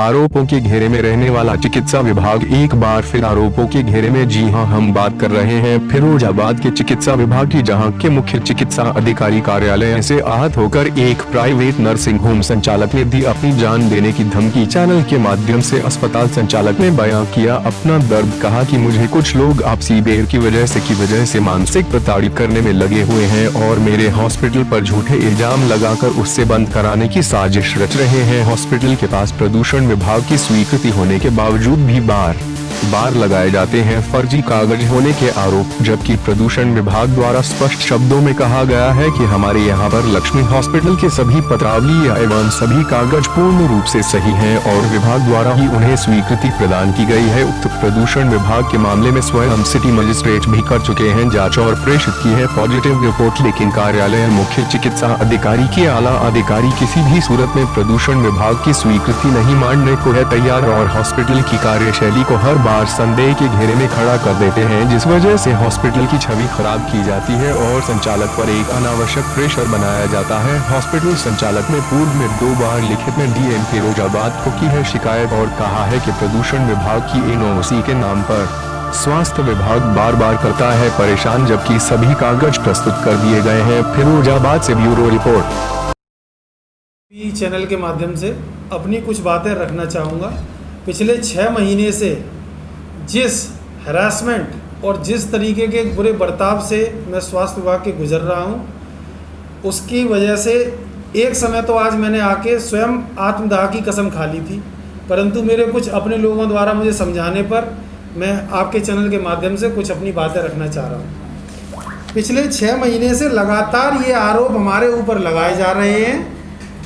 आरोपों के घेरे में रहने वाला चिकित्सा विभाग एक बार फिर आरोपों के घेरे में। जी हां, हम बात कर रहे हैं फिरोजाबाद के चिकित्सा विभाग की, जहां के मुख्य चिकित्सा अधिकारी कार्यालय से आहत होकर एक प्राइवेट नर्सिंग होम संचालक ने दी अपनी जान देने की धमकी। चैनल के माध्यम से अस्पताल संचालक ने बयां किया अपना दर्द, कहा कि मुझे कुछ लोग आपसी बैर की वजह से मानसिक प्रताड़ित करने में लगे हुए हैं और मेरे हॉस्पिटल पर झूठे इल्जाम लगाकर उससे बंद कराने की साजिश रच रहे हैं। हॉस्पिटल के पास प्रदूषण विभाग की स्वीकृति होने के बावजूद भी बार लगाए जाते हैं फर्जी कागज होने के आरोप, जबकि प्रदूषण विभाग द्वारा स्पष्ट शब्दों में कहा गया है कि हमारे यहाँ पर लक्ष्मी हॉस्पिटल के सभी पत्रावली एवं सभी कागज पूर्ण रूप से सही हैं और विभाग द्वारा ही उन्हें स्वीकृति प्रदान की गई है। उक्त प्रदूषण विभाग के मामले में स्वयं सिटी मजिस्ट्रेट भी कर चुके हैं जाँच और प्रेषित की है पॉजिटिव रिपोर्ट, लेकिन कार्यालय मुख्य चिकित्सा अधिकारी के आला अधिकारी किसी भी सूरत में प्रदूषण विभाग की स्वीकृति नहीं मानने को है तैयार और हॉस्पिटल की कार्यशैली को हर बार संदेह के घेरे में खड़ा कर देते हैं, जिस वजह से हॉस्पिटल की छवि खराब की जाती है और संचालक पर एक अनावश्यक प्रेशर बनाया जाता है। हॉस्पिटल संचालक ने पूर्व में 2 बार लिखित में डीएम फिरोजाबाद को की है शिकायत और कहा है कि प्रदूषण विभाग की एनओसी के नाम पर स्वास्थ्य विभाग बार करता है परेशान, जबकि सभी कागज प्रस्तुत कर दिए गए हैं। फिरोजाबाद से ब्यूरो रिपोर्ट। चैनल के माध्यम से अपनी कुछ बातें रखना चाहूँगा। पिछले 6 महीने से जिस हैरासमेंट और जिस तरीके के बुरे बर्ताव से मैं स्वास्थ्य विभाग के गुजर रहा हूँ, उसकी वजह से एक समय तो आज मैंने आके स्वयं आत्मदाह की कसम खा ली थी, परंतु मेरे कुछ अपने लोगों द्वारा मुझे समझाने पर मैं आपके चैनल के माध्यम से कुछ अपनी बातें रखना चाह रहा हूँ। पिछले 6 महीने से लगातार ये आरोप हमारे ऊपर लगाए जा रहे हैं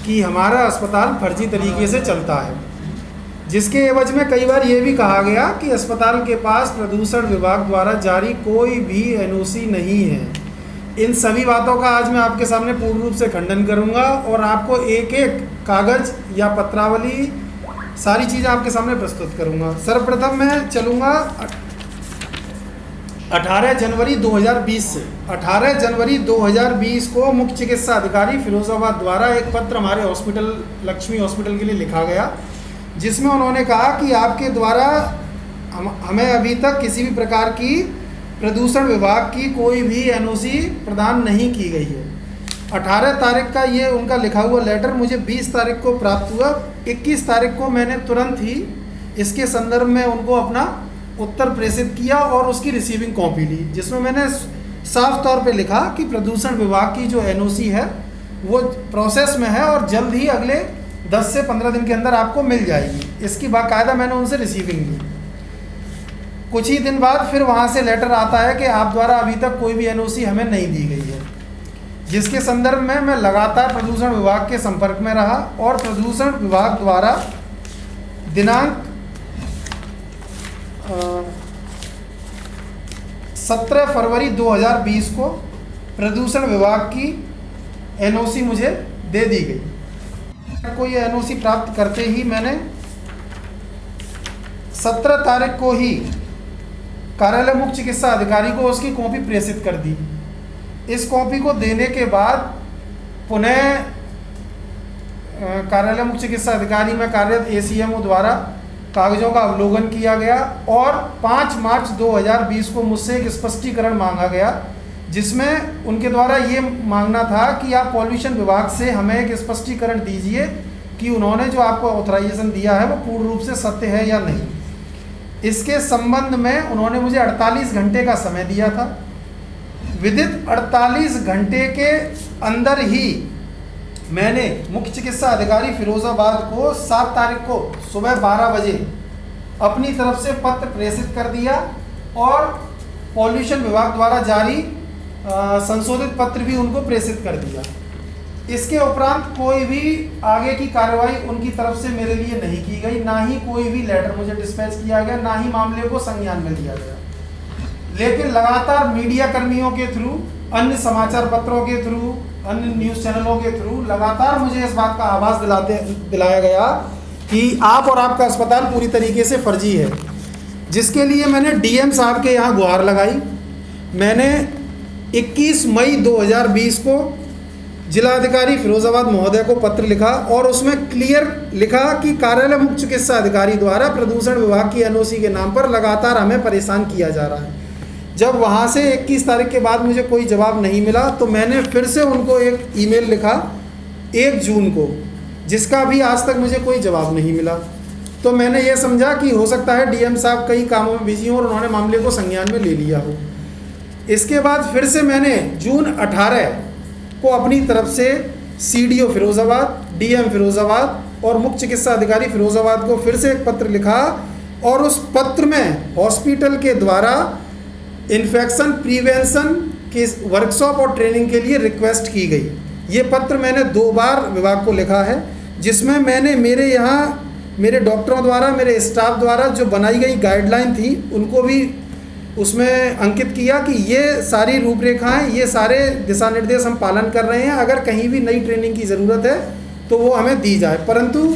कि हमारा अस्पताल फर्जी तरीके से चलता है, जिसके एवज में कई बार ये भी कहा गया कि अस्पताल के पास प्रदूषण विभाग द्वारा जारी कोई भी एनओसी नहीं है। इन सभी बातों का आज मैं आपके सामने पूर्ण रूप से खंडन करूंगा और आपको एक एक कागज या पत्रावली सारी चीज़ें आपके सामने प्रस्तुत करूंगा। सर्वप्रथम मैं चलूंगा 18 जनवरी 2020 से। 18 जनवरी 2020 को मुख्य चिकित्सा अधिकारी फिरोजाबाद द्वारा एक पत्र हमारे हॉस्पिटल लक्ष्मी हॉस्पिटल के लिए लिखा गया, जिसमें उन्होंने कहा कि आपके द्वारा हमें अभी तक किसी भी प्रकार की प्रदूषण विभाग की कोई भी एनओसी प्रदान नहीं की गई है। 18 तारीख का ये उनका लिखा हुआ लेटर मुझे 20 तारीख को प्राप्त हुआ। 21 तारीख को मैंने तुरंत ही इसके संदर्भ में उनको अपना उत्तर प्रेषित किया और उसकी रिसीविंग कॉपी ली, जिसमें मैंने साफ तौर पे लिखा कि प्रदूषण विभाग की जो एनओसी है वो प्रोसेस में है और जल्द ही अगले 10 से 15 दिन के अंदर आपको मिल जाएगी। इसकी बाकायदा मैंने उनसे रिसीविंग ली। कुछ ही दिन बाद फिर वहाँ से लेटर आता है कि आप द्वारा अभी तक कोई भी एनओसी हमें नहीं दी गई है, जिसके संदर्भ में मैं लगातार प्रदूषण विभाग के संपर्क में रहा और प्रदूषण विभाग द्वारा दिनांक 17 फरवरी 2020 को प्रदूषण विभाग की एनओसी मुझे दे दी गई। को ये एनओसी प्राप्त करते ही मैंने 17 तारीख को ही कार्यालय मुख्य चिकित्सा अधिकारी को उसकी कॉपी प्रेषित कर दी। इस कॉपी को देने के बाद पुनः कार्यालय मुख्य चिकित्सा अधिकारी में कार्यरत एसीएमओ द्वारा कागजों का अवलोकन किया गया और 5 मार्च 2020 को मुझसे एक स्पष्टीकरण मांगा गया, जिसमें उनके द्वारा ये मांगना था कि आप पॉल्यूशन विभाग से हमें एक स्पष्टीकरण दीजिए कि उन्होंने जो आपको ऑथराइजेशन दिया है वो पूर्ण रूप से सत्य है या नहीं। इसके संबंध में उन्होंने मुझे 48 घंटे का समय दिया था। विदित 48 घंटे के अंदर ही मैंने मुख्य चिकित्सा अधिकारी फिरोजाबाद को 7 तारीख को सुबह 12 बजे अपनी तरफ से पत्र प्रेषित कर दिया और पॉल्यूशन विभाग द्वारा जारी संशोधित पत्र भी उनको प्रेषित कर दिया। इसके उपरांत कोई भी आगे की कार्रवाई उनकी तरफ से मेरे लिए नहीं की गई, ना ही कोई भी लेटर मुझे डिस्पैच किया गया, ना ही मामले को संज्ञान में लिया गया। लेकिन लगातार मीडिया कर्मियों के थ्रू, अन्य समाचार पत्रों के थ्रू, अन्य न्यूज़ चैनलों के थ्रू लगातार मुझे इस बात का आभास दिलाया गया कि आप और आपका अस्पताल पूरी तरीके से फर्जी है, जिसके लिए मैंने डीएम साहब के यहाँ गुहार लगाई। मैंने 21 मई 2020 को जिलाधिकारी फिरोजाबाद महोदय को पत्र लिखा और उसमें क्लियर लिखा कि कार्यालय मुख्य चिकित्सा अधिकारी द्वारा प्रदूषण विभाग की एनओसी के नाम पर लगातार हमें परेशान किया जा रहा है। जब वहाँ से 21 तारीख के बाद मुझे कोई जवाब नहीं मिला तो मैंने फिर से उनको एक ईमेल लिखा 1 जून को, जिसका भी आज तक मुझे कोई जवाब नहीं मिला। तो मैंने ये समझा कि हो सकता है डीएम साहब कई कामों में बिजी हों और उन्होंने मामले को संज्ञान में ले लिया हो। इसके बाद फिर से मैंने जून 18 को अपनी तरफ से सीडीओ फिरोजाबाद, डीएम फिरोजाबाद और मुख्य चिकित्सा अधिकारी फिरोजाबाद को फिर से एक पत्र लिखा और उस पत्र में हॉस्पिटल के द्वारा इन्फेक्शन प्रिवेंशन के वर्कशॉप और ट्रेनिंग के लिए रिक्वेस्ट की गई। ये पत्र मैंने 2 बार विभाग को लिखा है, जिसमें मैंने मेरे यहाँ मेरे डॉक्टरों द्वारा, मेरे स्टाफ द्वारा जो बनाई गई गाइडलाइन थी उनको भी उसमें अंकित किया कि ये सारी रूपरेखाएं, ये सारे दिशा निर्देश हम पालन कर रहे हैं। अगर कहीं भी नई ट्रेनिंग की ज़रूरत है तो वो हमें दी जाए। परंतु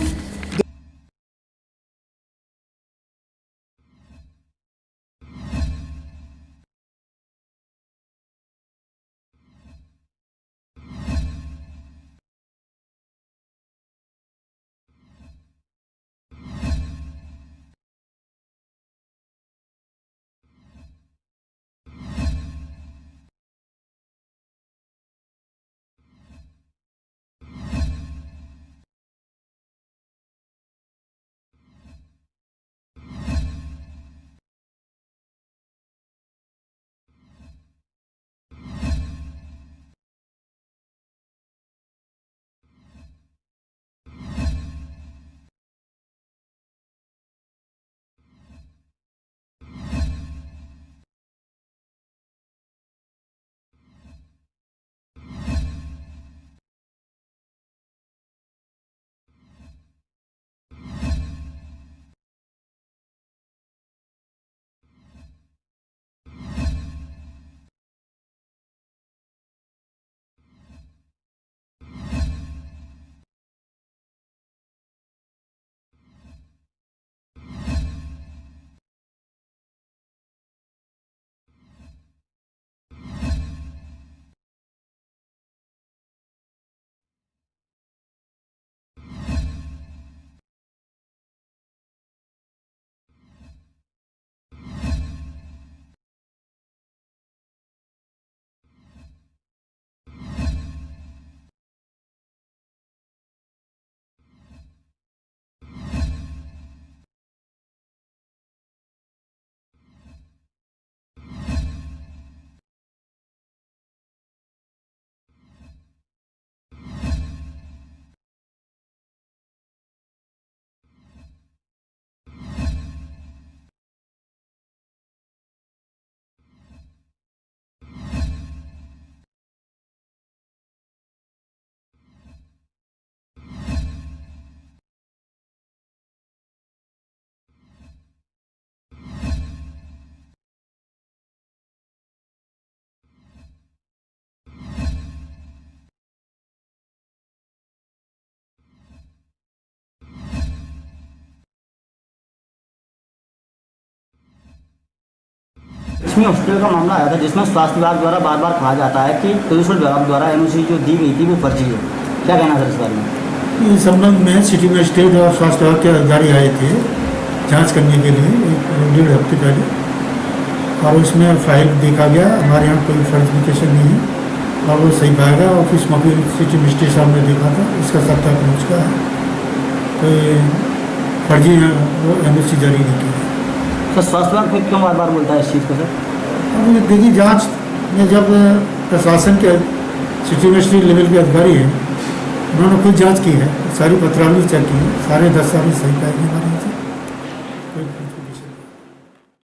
लक्ष्मी हॉस्पिटल का मामला आया था, जिसमें स्वास्थ्य विभाग द्वारा बार बार कहा जाता है कि प्रदूषण विभाग द्वारा एनओसी जो दी गई थी वो फर्जी है। क्या कहना सर इस बारे में? इस संबंध में सिटी मजिस्ट्रेट और स्वास्थ्य विभाग के अधिकारी आए थे जांच करने के लिए 1-1.5 हफ्ते पहले, और उसमें फाइल देखा गया। हमारे यहाँ कोई फर्जिफिकेशन नहीं है और वो सही पाएगा। ऑफिस में भी सिटी मजिस्ट्रेट साहब ने देखा था, इसका सत्यापन हो चुका है। तो ये फर्जी वो एनओसी जारी नहीं की है। सर स्वास्थ्य विभाग फिर क्यों बार बार बोलता है इस चीज़ को सर? अब देखिए, जांच में जब प्रशासन के सिटी मजिस्ट्रेट लेवल के अधिकारी हैं, उन्होंने खुद जांच की है, सारी पत्रावली चेक की है, सारे दस्तावेज सही पाए गए हमारे।